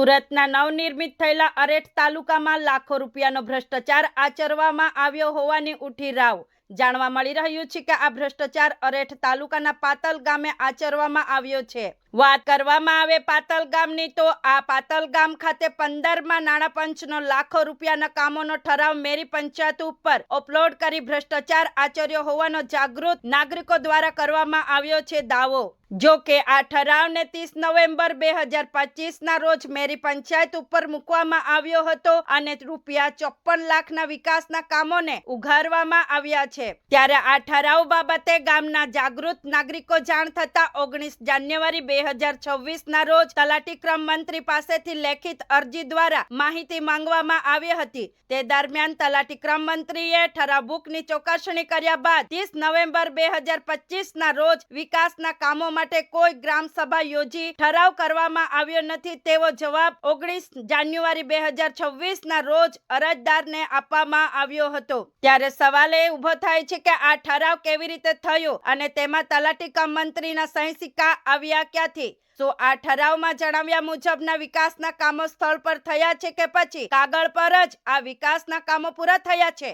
સુરતના નવનિર્મિત થયેલા અરેઠ તાલુકામાં લાખો રૂપિયાનો ભ્રષ્ટાચાર આચરવામાં આવ્યો હોવાની ઉઠી રાવ જાણવા મળી રહ્યું છે કે આ ભ્રષ્ટાચાર અરેઠ તાલુકાના પાતલ ગામે આચરવામાં આવ્યો છે। વાત કરવામાં આવે પાતલ ગામની તો આ પાતલ ગામ ખાતે 15માં નાણાં પંચનો લાખો રૂપિયાના કામોનો ઠરાવ મેરી પંચાયત ઉપર અપલોડ કરી ભ્રષ્ટાચાર આચર્યો હોવાનો જાગૃત નાગરિકો દ્વારા કરવામાં આવ્યો છે દાવો। જો કે આ ઠરાવને 30 નવેમ્બર 2025ના રોજ મેરી પંચાયત ઉપર મૂકવામાં આવ્યો હતો અને રૂપિયા 54 લાખના વિકાસના કામોને ઉઘાડવામાં આવ્યા છે। ત્યારે આ ઠરાવ બાબતે ગામના જાગૃત નાગરિકો જાણ થતા 19 જાન્યુઆરી 2026ના રોજ તલાટી ક્રમ મંત્રી પાસેથી લેખિત અરજી દ્વારા માહિતી માંગવામાં આવી હતી। તે દરમિયાન તલાટી ક્રમ મંત્રીએ ઠરાવ બુકની ચકાસણી કર્યા બાદ 30 નવેમ્બર 2025ના રોજ વિકાસના કામો માટે કોઈ ગ્રામ સભા યોજી ઠરાવ કરવામાં આવ્યો નથી તેવો જવાબ 19 જાન્યુઆરી 2026ના રોજ અરજદારને આપવામાં આવ્યો હતો। ત્યારે સવાલ એ ઊભો થાય છે કે આ ઠરાવ કેવી રીતે થયો અને તેમાં તલાટી કમ મંત્રીના સહી સિક્કા આવ્યા ક્યાંથી? તો આ ઠરાવમાં જણાવ્યા મુજબના વિકાસના કામો સ્થળ પર થયા છે કે પછી કાગળ પર જ આ વિકાસના કામો પૂરા થયા છે?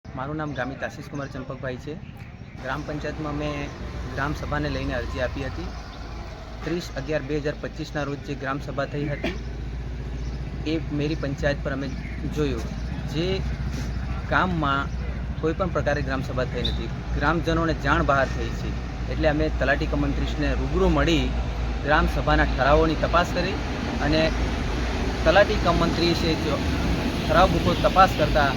મારું નામ ગામિત આશીષ કુમાર ચંપકભાઈ છે। ગ્રામ પંચાયતમાં મેં ગ્રામ સભાને લઈને અરજી આપી હતી। 30/11/2025ના રોજ જે ગ્રામ સભા થઈ હતી એ મેરી પંચાયત પર અમે જોયું જે ગામમાં કોઈ પણ પ્રકારે ગ્રામ સભા થઈ નથી। ગ્રામજનોને જાણ બહાર થઈ છે એટલે અમે તલાટી કમ મંત્રીશ્રીને રૂબરૂ મળી ગ્રામ સભાના ઠરાવોની તપાસ કરી અને તલાટી કમ મંત્રીશ્રીએ ઠરાવ બુકો તપાસ કરતા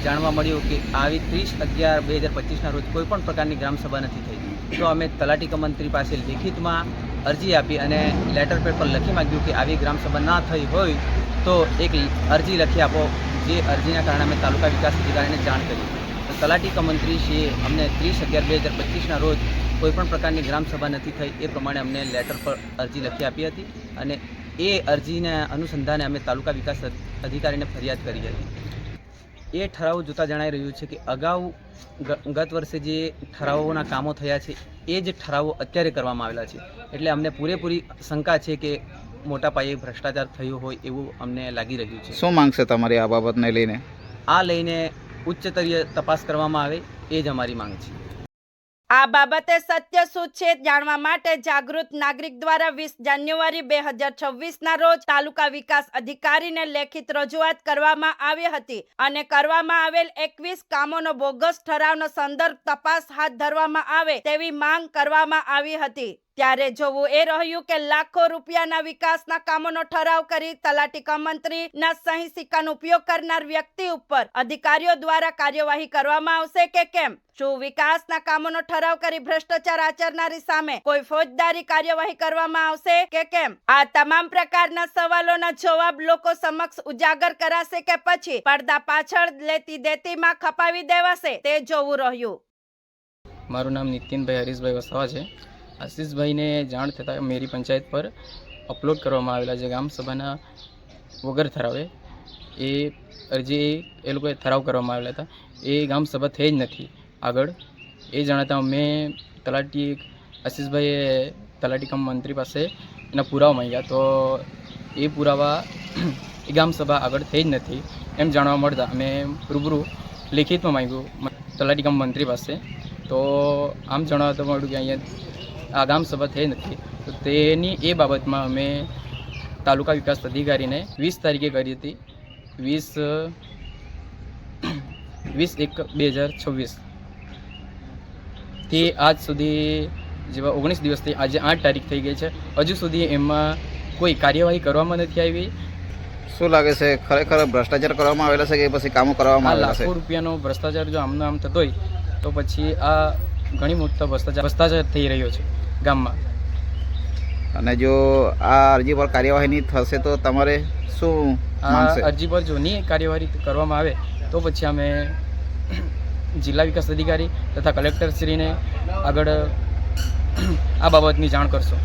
જાણવા મળ્યું કે આવી 30/11/2025ના રોજ કોઈ પણ પ્રકારની ગ્રામ સભા નથી થઈ। તો અમે તલાટી કમ મંત્રી પાસે લેખિતમાં અરજી આપી અને લેટર પેડ પર લખી માંગ્યું કે આવી ગ્રામ સભા ના થઈ હોય તો એક અરજી લખી આપો, જે અરજીના કારણે અમે તાલુકા વિકાસ અધિકારીને જાણ કરી। તો તલાટી કમ મંત્રીશ્રીએ અમને 30/11/2025ના રોજ કોઈપણ પ્રકારની ગ્રામ સભા નથી થઈ એ પ્રમાણે અમને લેટર પર અરજી લખી આપી હતી અને એ અરજીના અનુસંધાને અમે તાલુકા વિકાસ અધિકારીને ફરિયાદ કરી હતી। એ ઠરાવો જોતાં જણાઈ રહ્યું છે કે અગાઉ ગત વર્ષે જે ઠરાવોના કામો થયા છે એ જ ઠરાવો અત્યારે કરવામાં આવેલા છે એટલે અમને પૂરેપૂરી શંકા છે કે મોટા પાયે ભ્રષ્ટાચાર થયો હોય એવું અમને લાગી રહ્યું છે। શું માંગ છે તમારી આ બાબતને લઈને? આ લઈને ઉચ્ચસ્તરીય તપાસ કરવામાં આવે એ જ અમારી માંગ છે। આ બાબતે સત્ય શું છે જાણવા માટે જાગૃત નાગરિક દ્વારા 20 જાન્યુઆરી 2026ના રોજ તાલુકા વિકાસ અધિકારીને લેખિત રજૂઆત કરવામાં આવી હતી અને કરવામાં આવેલ 21 કામોનો બોગસ ઠરાવનો સંદર્ભ તપાસ હાથ ધરવામાં આવે તેવી માંગ કરવામાં આવી હતી। ત્યારે જોવું એ રહ્યું કે લાખો રૂપિયાના વિકાસના કામોનો ઠરાવ કરી તલાટી કમ મંત્રીના સહી સિક્કાનો ઉપયોગ કરનાર વ્યક્તિ ઉપર અધિકારીઓ દ્વારા કાર્યવાહી કરવામાં આવશે કે કેમ? શું વિકાસના કામોનો ઠરાવ કરી ભ્રષ્ટાચાર આચરનારી સામે કોઈ ફોજદારી કાર્યવાહી કરવામાં આવશે કે કેમ? આ તમામ પ્રકારના સવાલોના જવાબ લોકો સમક્ષ ઉજાગર કરાશે કે પછી પડદા પાછળ લેતી દેતીમાં ખપાવી દેવાશે તે જોવું રહ્યું। મારું નામ નીતિનભાઈ હરીશભાઈ વસાવા છે। આશીષભાઈને જાણ થતાં મેરી પંચાયત પર અપલોડ કરવામાં આવેલા છે ગ્રામ સભાના વગર ઠરાવે એ અરજી એ લોકોએ ઠરાવ કરવામાં આવેલા હતા એ ગ્રામ સભા થઈ જ નથી આગળ એ જણાતા અમે તલાટી આશીષભાઈએ તલાટી કમ મંત્રી પાસે એના પુરાવા માંગ્યા તો એ પુરાવા એ ગ્રામ સભા આગળ થઈ જ નથી એમ જાણવા મળતા અમે રૂબરૂ લેખિતમાં માંગ્યું તલાટી કમ મંત્રી પાસે તો આમ જણાવતા મળ્યું કે અહીંયા આ ગ્રામ સભા થઈ નથી તો તેની એ બાબતમાં અમે તાલુકા વિકાસ અધિકારીને 20 તારીખે કરી હતી 20/1/2026 થી આજ સુધી જેવા 19 દિવસથી આજે 8 તારીખ થઈ ગઈ છે હજુ સુધી એમાં કોઈ કાર્યવાહી કરવામાં નથી આવી। શું લાગે છે ખરેખર ભ્રષ્ટાચાર કરવામાં આવેલા છે કે પછી કામો કરવામાં આવેલા છે? લાખો રૂપિયાનો ભ્રષ્ટાચાર જો આમનો આમ થતો હોય તો પછી આ ઘણી મોટો ભ્રષ્ટાચાર થઈ રહ્યો છે ગામમાં। અને જો આ અરજી પર કાર્યવાહી નહીં થશે તો તમારે શું માંગશે? અરજી પર જો નહીં કાર્યવાહી કરવામાં આવે તો પછી અમે જિલ્લા વિકાસ અધિકારી તથા કલેક્ટરશ્રીને આગળ આ બાબતની જાણ કરશું।